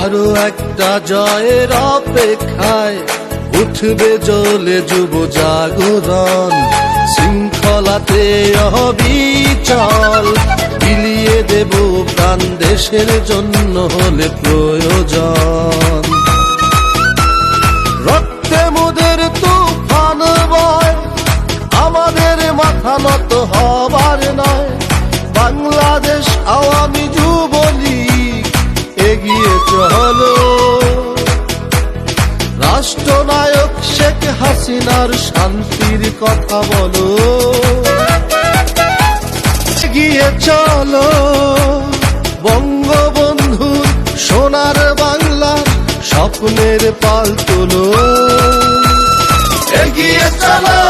আরো একটা জয়ের অপেক্ষায় উঠবে জ্বলে যুব জাগরণ। শৃঙ্খলাতে অবিচল বিলিয়ে দেব প্রাণ দেশের জন্য হলে প্রয়োজন। রক্তে মোদের তুফান বয়, আমাদের মাথা নত হবার নয়। বাংলাদেশ আওয়ামী যুবলীগ এগিয়ে চলো, রাষ্ট্রনায়ক শেখ হাসিনার শান্তির কথা বলো। এগিয়ে চলো, বঙ্গবন্ধুর সোনার বাংলার স্বপ্নের পাল তোলো। এগিয়ে চলো,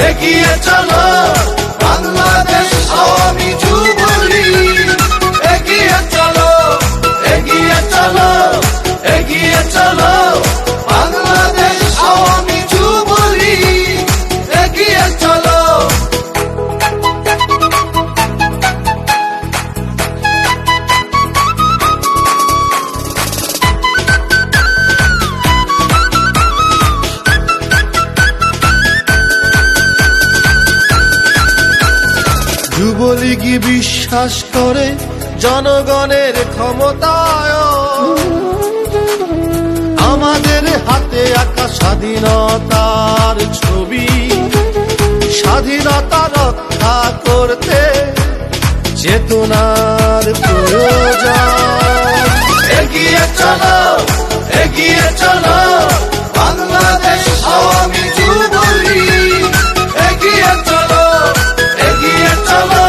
এগিয়ে চলো, বাংলাদেশ আওয়ামী যুবলীগ এগিয়ে চলো, এগিয়ে চলো, এগিয়ে চলো, বাংলাদেশ আওয়ামী যুবলীগ এগিয়ে চলো। যুবলীগ বিশ্বাস করে জনগণের ক্ষমতায়, আমাদের হাতে আঁকা স্বাধীনতার ছবি। স্বাধীনতা রক্ষা করতে চেতনার প্রয়োজন। এগিয়ে চলো, এগিয়ে চলো, বাংলাদেশ আওয়ামী যুবলীগ এগিয়ে চলো, এগিয়ে চলো,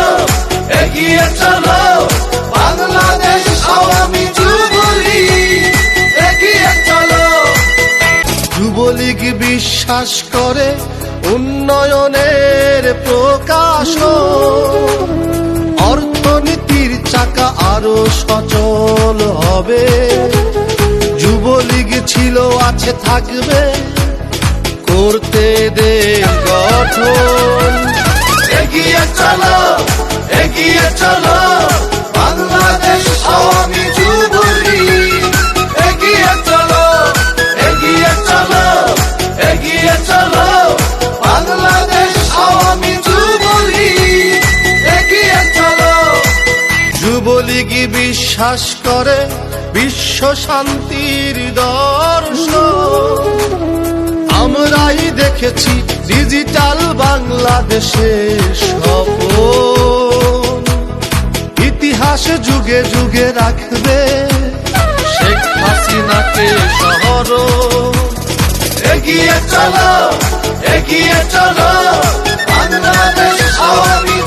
এগিয়ে চলো, বাংলাদেশ আওয়ামী যুবলীগ এগিয়ে চলো। যুবলীগ বিশ্বাস করে উন্নয়নের প্রকাশ, অর্থনীতির চাকা আরো সচল হবে। যুবলীগ ছিল, আছে, থাকবে, করতে দে গঠন। এগিয়ে চলো, এগিয়ে চলো, বাংলাদেশ আওয়ামী যুবলীগ এগিয়ে চলো, এগিয়ে চলো, এগিয়ে চলো, বাংলাদেশ আওয়ামী যুবলীগ এগিয়ে চলো। যুবলীগ বিশ্বাস করে বিশ্ব শান্তির দর্শন। আমরাই দেখেছি ডিজিটাল বাংলাদেশের স্বপ্ন। ইতিহাস যুগে যুগে রাখবে শেখ হাসিনাকে স্মরণ। এগিয়ে চলো, এগিয়ে চলো, বাংলাদেশ আওয়ামী